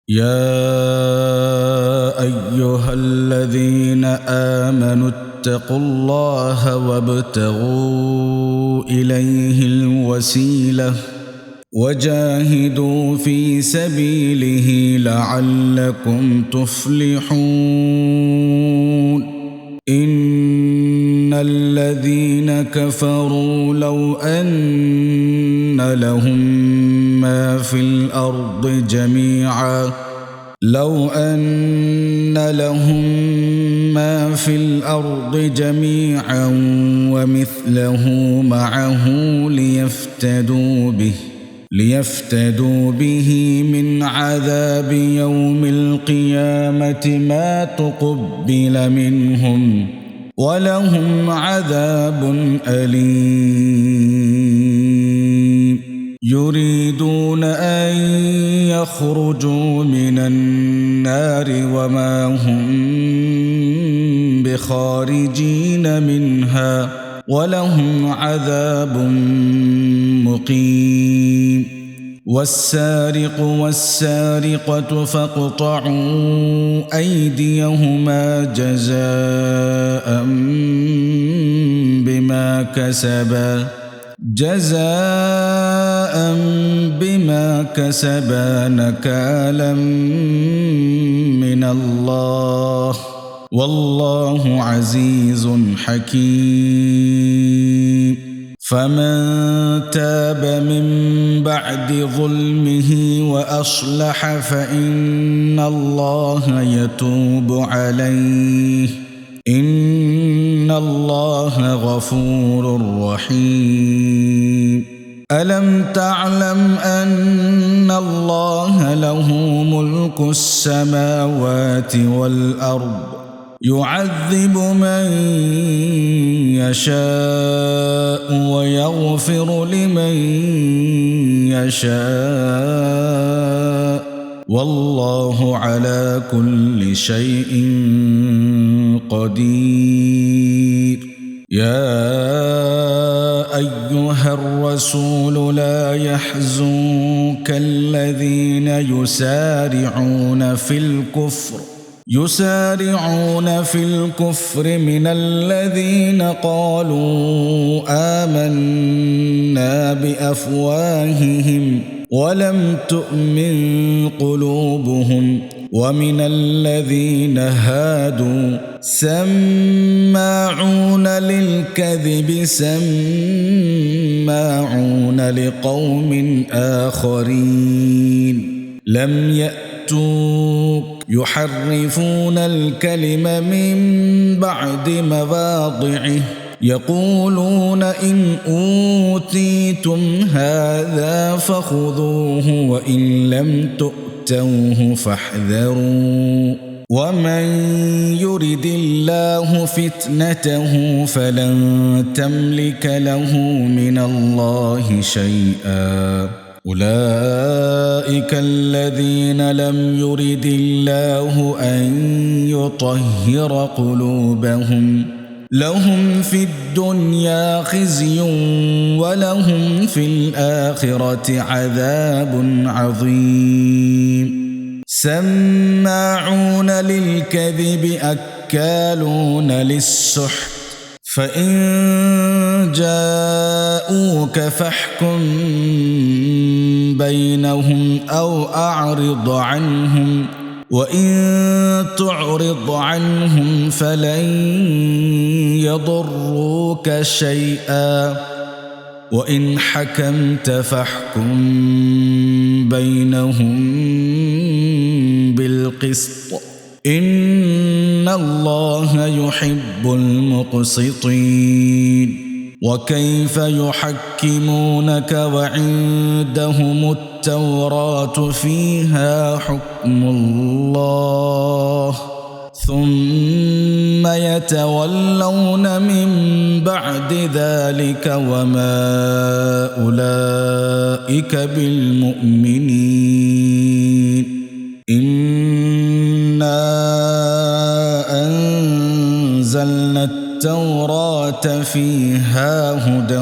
يا أيها الذين آمنوا اتقوا الله وابتغوا إليه الوسيلة وجاهدوا في سبيله لعلكم تفلحون. إن الذين كفروا لو أن لهم ما في الأرض جميعا ومثله معه ليفتدوا به من عذاب يوم القيامة ما تقبل منهم ولهم عذاب أليم. يريدون أن يخرجوا من النار وما هم بخارجين منها ولهم عذاب مقيم. والسارق والسارقة فاقطعوا أيديهما جزاء بما كسبا نكالا من الله والله عزيز حكيم. فمن تاب من بعد ظلمه وأصلح فإن الله يتوب عليه إن الله غفور رحيم. ألم تعلم أن الله له ملك السماوات والأرض يعذب من يشاء ويغفر لمن يشاء والله على كل شيء قدير. يا أيها الرسول لا يحزنك الذين يسارعون في الكفر من الذين قالوا آمنا بأفواههم ولم تؤمن قلوبهم ومن الذين هادوا سماعون للكذب سماعون لقوم آخرين لم يأتوك يحرفون الكلم من بعد مواضعه يقولون إن أوتيتم هذا فخذوه وإن لم تؤتوه فاحذروا ومن يرد الله فتنته فلن تملك له من الله شيئا. أولئك الذين لم يرد الله أن يطهر قلوبهم لهم في الدنيا خزي ولهم في الآخرة عذاب عظيم. سماعون للكذب أكالون للسحت فإن جاءوك فاحكم بينهم أو أعرض عنهم وإن تعرض عنهم فلن يضروك شيئا وإن حكمت فاحكم بينهم بالقسط إن الله يحب المقسطين. وكيف يحكمونك وعندهم التوراة فيها حكم الله ثم يتولون من بعد ذلك وما أولئك بالمؤمنين. إنا أنزلنا التوراة فيها هدى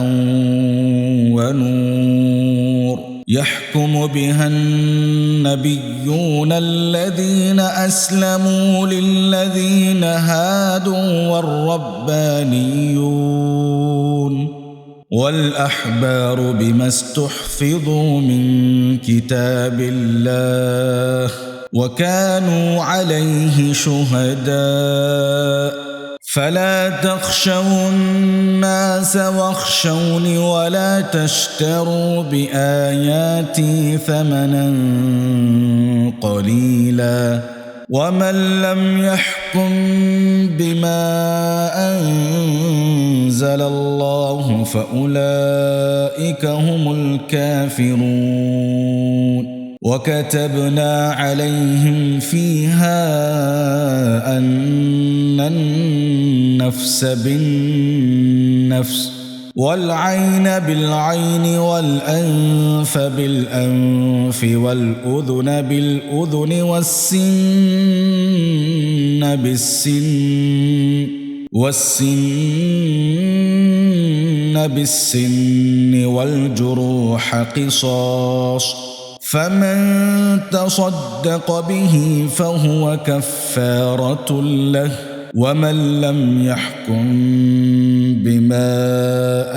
ونور يحكم بها النبيون الذين أسلموا للذين هادوا والربانيون والأحبار بما استحفظوا من كتاب الله وكانوا عليه شهداء فلا تخشوا الناس واخشوني ولا تشتروا بآياتي ثمنا قليلا ومن لم يحكم بما أنزل الله فأولئك هم الكافرون وكتبنا عليهم فيها أن النفس بالنفس والعين بالعين والأنف بالأنف والأذن بالأذن والسن بالسن والجروح قصاص فمن تصدق به فهو كفارة له ومن لم يحكم بما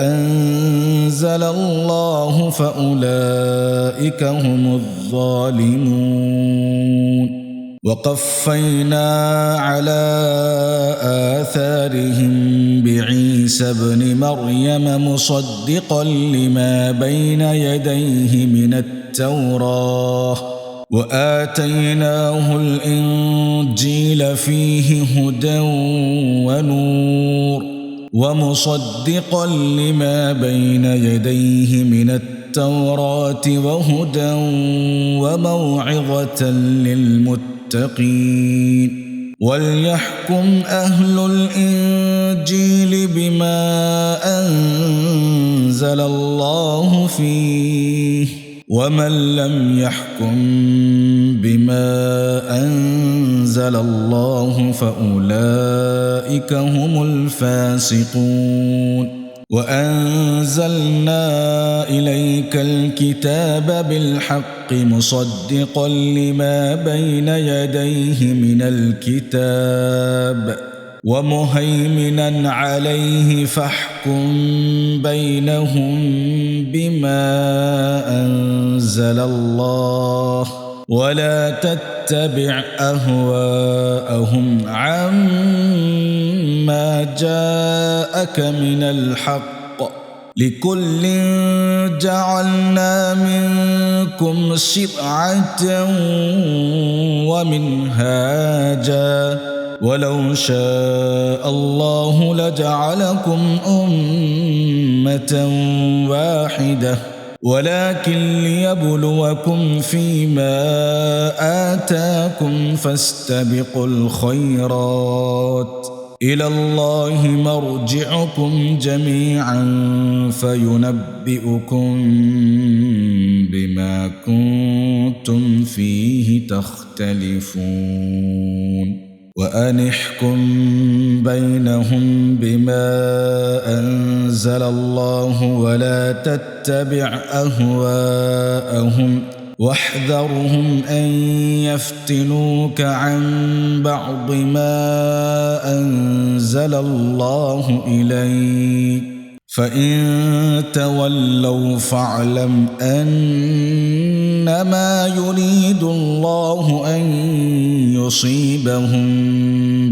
أنزل الله فأولئك هم الظالمون وقفينا على آثارهم بعيسى ابن مريم مصدقا لما بين يديه من التوراة وآتيناه الإنجيل فيه هدى ونور ومصدقا لما بين يديه من التوراة وهدى وموعظة للمتقين وليحكم أهل الإنجيل بما أنزل الله فيه ومن لم يحكم بما أنزل الله فأولئك هم الفاسقون وأنزلنا إليك الكتاب بالحق مصدقا لما بين يديه من الكتاب ومهيمنا عليه فاحكم بينهم بما أنزل الله ولا تتبع أهواءهم عما جاءك من الحق لكل جعلنا منكم شرعة ومنهاجا ولو شاء الله لجعلكم أمة واحدة ولكن ليبلوكم فيما آتاكم فاستبقوا الخيرات إلى الله مرجعكم جميعا فينبئكم بما كنتم فيه تختلفون وأن احكم بينهم بما أنزل الله ولا تتبع أهواءهم واحذرهم أن يفتنوك عن بعض ما أنزل الله إليك فإن تولوا فاعلم أنما يريد الله أن يصيبهم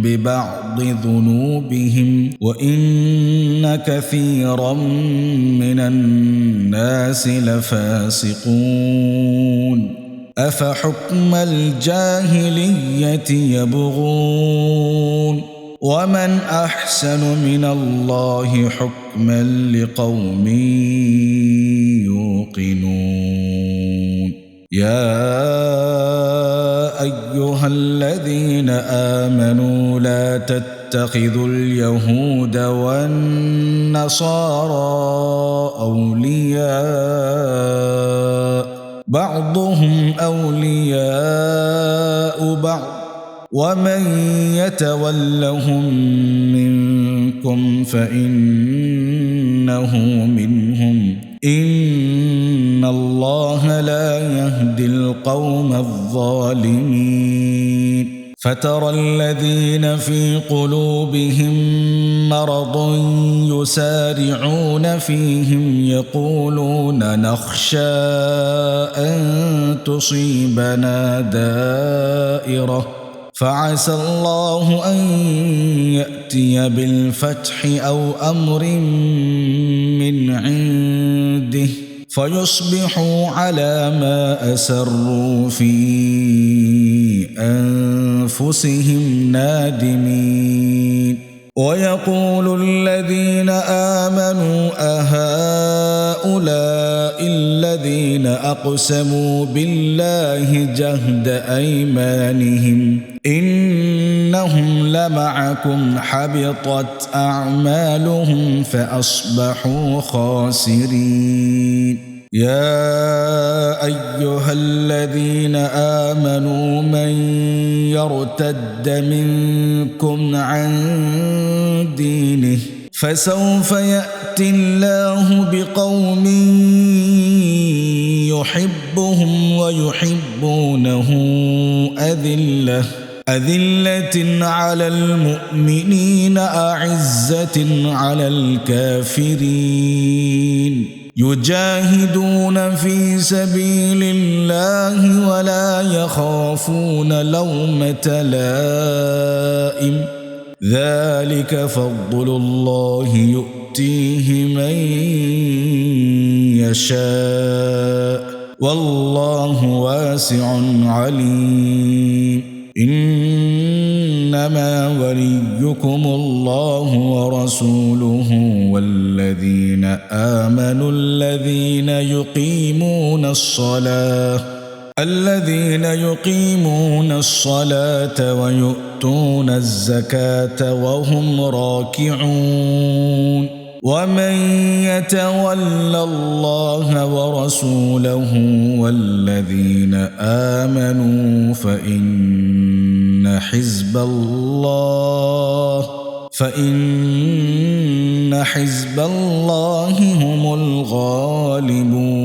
ببعض ذنوبهم وإن كثيرا من الناس لفاسقون أفحكم الجاهلية يبغون ومن أحسن من الله حكما لقوم يوقنون يا أيها الذين آمنوا لا تتخذوا اليهود والنصارى أولياء بعضهم أولياء بعض ومن يتولهم منكم فإنه منهم إن إن الله لا يهدي القوم الظالمين فترى الذين في قلوبهم مرض يسارعون فيهم يقولون نخشى أن تصيبنا دائرة فعسى الله أن يأتي بالفتح أو أمر من عنده فيصبحوا على ما أسروا في أنفسهم نادمين ويقول الذين آمنوا أهؤلاء الذين أقسموا بالله جهد أيمانهم إنهم لمعكم حبطت أعمالهم فأصبحوا خاسرين يا أيها الذين آمنوا من يرتد منكم عن دينه فسوف يأتي الله بقوم يحبهم ويحبونه أذلة على المؤمنين أعزة على الكافرين يجاهدون في سبيل الله ولا يخافون لومة لائم ذلك فضل الله يؤتيه من يشاء والله واسع عليم إنما وليكم الله ورسوله والذين آمنوا الذين يقيمون الصلاة ويؤتون الزكاة وهم راكعون ومن يتول الله ورسوله والذين آمنوا فإن حزب الله هم الغالبون.